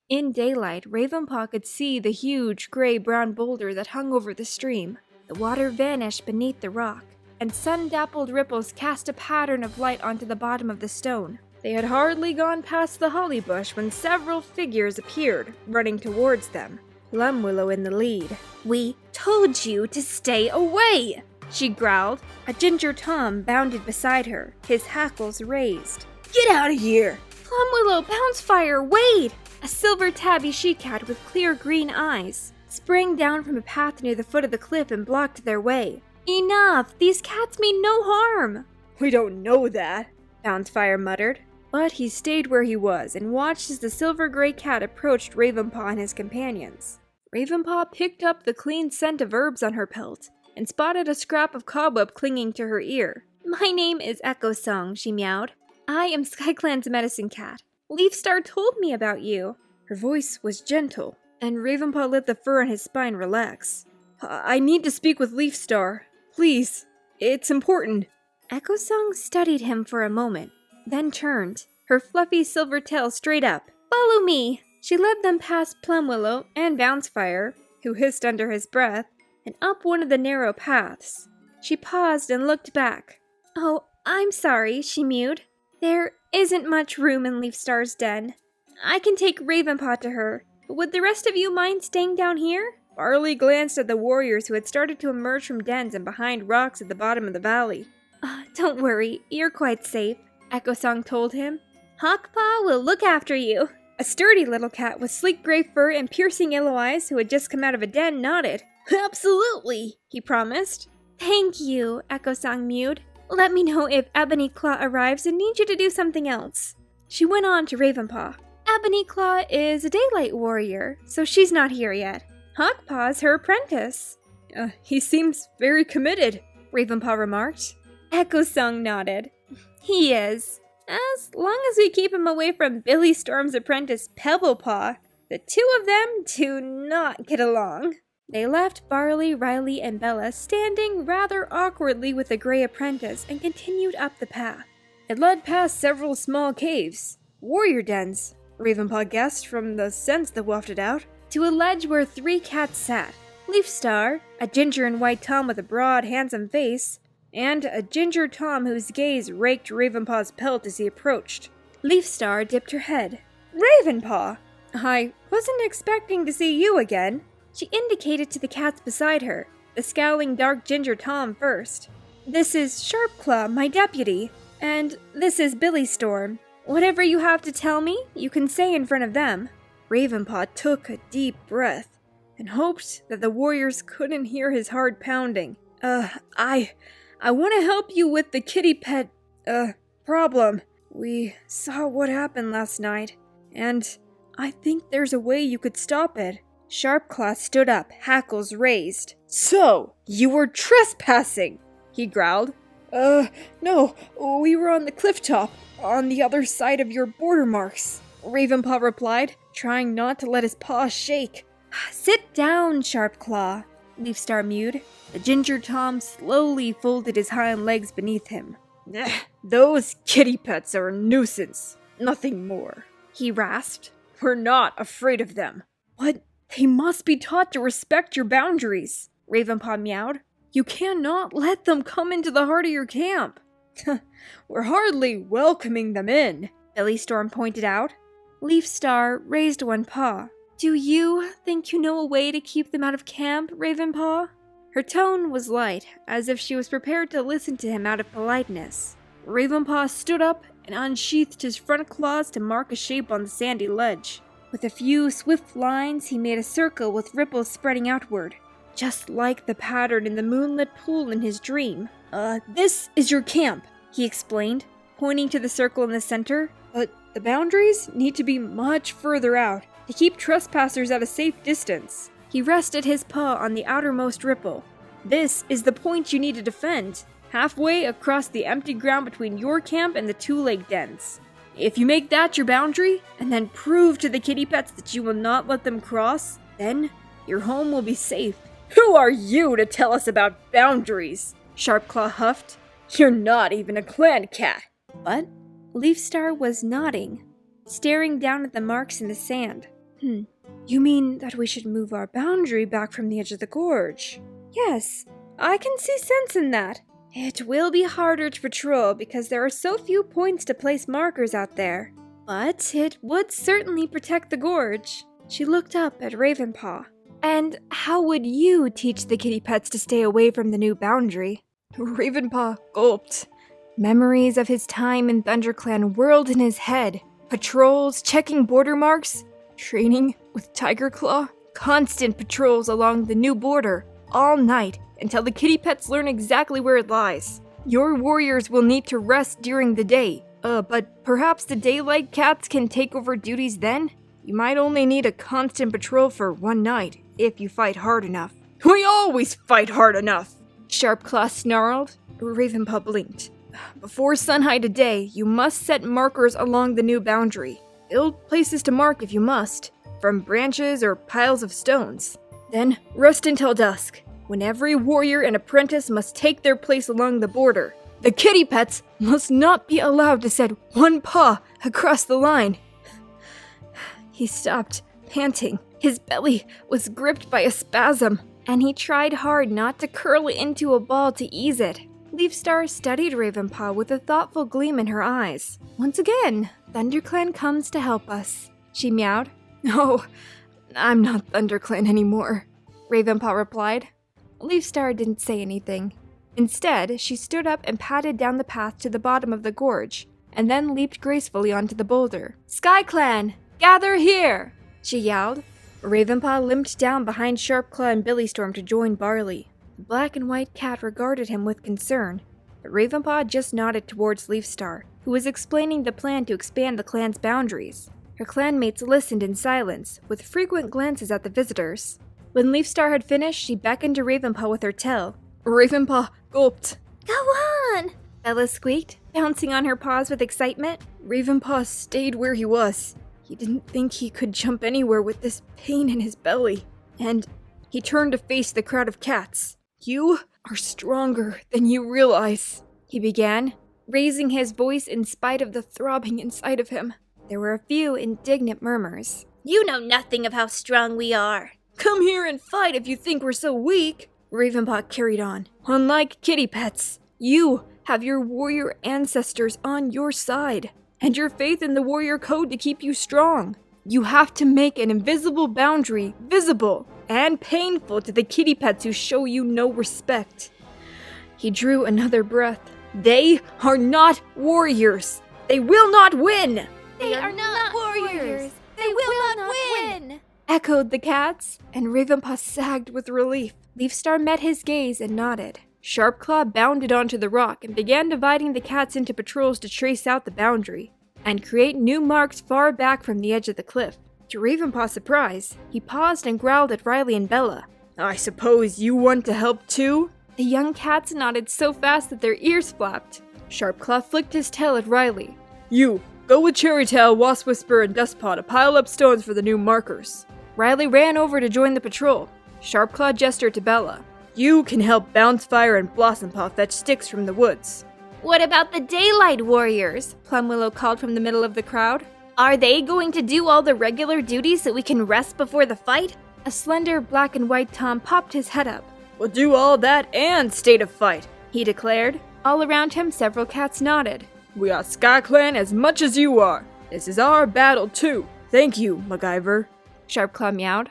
In daylight, Ravenpaw could see the huge gray-brown boulder that hung over the stream. The water vanished beneath the rock, and sun-dappled ripples cast a pattern of light onto the bottom of the stone. They had hardly gone past the holly bush when several figures appeared, running towards them, Plumwillow in the lead. "We told you to stay away!" she growled. A Ginger Tom bounded beside her, his hackles raised. "Get out of here!" "Plumwillow, Bouncefire, wait!" A silver tabby she-cat with clear green eyes sprang down from a path near the foot of the cliff and blocked their way. "Enough! These cats mean no harm!" "We don't know that," Bouncefire muttered. But he stayed where he was and watched as the silver-gray cat approached Ravenpaw and his companions. Ravenpaw picked up the clean scent of herbs on her pelt and spotted a scrap of cobweb clinging to her ear. "My name is Echo Song," she meowed. "I am SkyClan's medicine cat. Leafstar told me about you." Her voice was gentle, and Ravenpaw let the fur on his spine relax. "I need to speak with Leafstar. Please, it's important." Echo Song studied him for a moment, then turned, her fluffy silver tail straight up. "Follow me!" She led them past Plumwillow and Bouncefire, who hissed under his breath, and up one of the narrow paths. She paused and looked back. "Oh, I'm sorry," she mewed. "There isn't much room in Leafstar's den. I can take Ravenpaw to her, but would the rest of you mind staying down here?" Barley glanced at the warriors who had started to emerge from dens and behind rocks at the bottom of the valley. "Don't worry, you're quite safe," Echo Song told him. "Hawkpaw will look after you." A sturdy little cat with sleek gray fur and piercing yellow eyes who had just come out of a den nodded. "Absolutely," he promised. "Thank you," Echo Song mewed. "Let me know if Ebony Claw arrives and needs you to do something else." She went on to Ravenpaw. "Ebony Claw is a daylight warrior, so she's not here yet. Hawkpaw's her apprentice." He seems very committed," Ravenpaw remarked. Echo Song nodded. "He is. As long as we keep him away from Billy Storm's apprentice, Pebblepaw, the two of them do not get along." They left Barley, Riley, and Bella standing rather awkwardly with the gray apprentice and continued up the path. It led past several small caves, warrior dens, Ravenpaw guessed from the scents that wafted out, to a ledge where 3 cats sat. Leafstar, a ginger and white Tom with a broad, handsome face, and a Ginger Tom whose gaze raked Ravenpaw's pelt as he approached. Leafstar dipped her head. "Ravenpaw! I wasn't expecting to see you again." She indicated to the cats beside her, the scowling dark Ginger Tom first. "This is Sharpclaw, my deputy, and this is Billy Storm. Whatever you have to tell me, you can say in front of them." Ravenpaw took a deep breath and hoped that the warriors couldn't hear his heart pounding. I want to help you with the kitty pet, problem. We saw what happened last night, and I think there's a way you could stop it." Sharpclaw stood up, hackles raised. "So, you were trespassing," he growled. No, we were on the cliff top, on the other side of your border marks," Ravenpaw replied, trying not to let his paws shake. "Sit down, Sharpclaw," Leafstar mewed. The Ginger Tom slowly folded his hind legs beneath him. "Those kitty pets are a nuisance, nothing more," he rasped. "We're not afraid of them." "But they must be taught to respect your boundaries," Ravenpaw meowed. "You cannot let them come into the heart of your camp." "We're hardly welcoming them in," Billy Storm pointed out. Leafstar raised one paw. "Do you think you know a way to keep them out of camp, Ravenpaw?" Her tone was light, as if she was prepared to listen to him out of politeness. Ravenpaw stood up and unsheathed his front claws to mark a shape on the sandy ledge. With a few swift lines, he made a circle with ripples spreading outward, just like the pattern in the moonlit pool in his dream. This is your camp," he explained, pointing to the circle in the center. "But the boundaries need to be much further out to keep trespassers at a safe distance." He rested his paw on the outermost ripple. "This is the point you need to defend, halfway across the empty ground between your camp and the 2 lake dens. If you make that your boundary, and then prove to the kitty pets that you will not let them cross, then your home will be safe." "Who are you to tell us about boundaries?" Sharpclaw huffed. "You're not even a clan cat." But Leafstar was nodding, staring down at the marks in the sand. You mean that we should move our boundary back from the edge of the gorge? Yes, I can see sense in that. It will be harder to patrol because there are so few points to place markers out there. But it would certainly protect the gorge. She looked up at Ravenpaw. And how would you teach the kitty pets to stay away from the new boundary? Ravenpaw gulped. Memories of his time in ThunderClan whirled in his head. Patrols, checking border marks, training with Tiger Claw, constant patrols along the new border, all night, until the kitty pets learn exactly where it lies. Your warriors will need to rest during the day, but perhaps the daylight cats can take over duties then? You might only need a constant patrol for one night, if you fight hard enough. We always fight hard enough! Sharpclaw snarled. Ravenpaw blinked. Before sunhigh today, you must set markers along the new boundary. Build places to mark if you must, from branches or piles of stones. Then rest until dusk, when every warrior and apprentice must take their place along the border. The kitty pets must not be allowed to set one paw across the line. He stopped, panting. His belly was gripped by a spasm, and he tried hard not to curl it into a ball to ease it. Leafstar studied Ravenpaw with a thoughtful gleam in her eyes. Once again, ThunderClan comes to help us, she meowed. Oh, I'm not ThunderClan anymore, Ravenpaw replied. Leafstar didn't say anything. Instead, she stood up and padded down the path to the bottom of the gorge, and then leaped gracefully onto the boulder. SkyClan, gather here, she yelled. Ravenpaw limped down behind Sharpclaw and Billystorm to join Barley. The black and white cat regarded him with concern, but Ravenpaw just nodded towards Leafstar, who was explaining the plan to expand the clan's boundaries. Her clanmates listened in silence, with frequent glances at the visitors. When Leafstar had finished, she beckoned to Ravenpaw with her tail. Ravenpaw gulped. Go on, Bella squeaked, bouncing on her paws with excitement. Ravenpaw stayed where he was. He didn't think he could jump anywhere with this pain in his belly. And he turned to face the crowd of cats. You are stronger than you realize, he began, raising his voice in spite of the throbbing inside of him. There were a few indignant murmurs. You know nothing of how strong we are. Come here and fight if you think we're so weak, Ravenpaw carried on. Unlike kitty pets, you have your warrior ancestors on your side, and your faith in the warrior code to keep you strong. You have to make an invisible boundary visible and painful to the kitty pets who show you no respect. He drew another breath. They are not warriors. They will not win. They are not warriors. They will not win. Echoed the cats, and Ravenpaw sagged with relief. Leafstar met his gaze and nodded. Sharpclaw bounded onto the rock and began dividing the cats into patrols to trace out the boundary and create new marks far back from the edge of the cliff. To Ravenpaw's surprise, he paused and growled at Riley and Bella. I suppose you want to help too? The young cats nodded so fast that their ears flapped. Sharpclaw flicked his tail at Riley. You, go with Cherrytail, Wasp Whisper, and Dustpaw to pile up stones for the new markers. Riley ran over to join the patrol. Sharpclaw gestured to Bella. You can help Bouncefire and Blossompaw fetch sticks from the woods. What about the Daylight Warriors? Plumwillow called from the middle of the crowd. Are they going to do all the regular duties so we can rest before the fight? A slender black and white Tom popped his head up. We'll do all that and stay to fight, he declared. All around him, several cats nodded. We are SkyClan as much as you are. This is our battle too. Thank you, MacGyver. Sharpclaw meowed.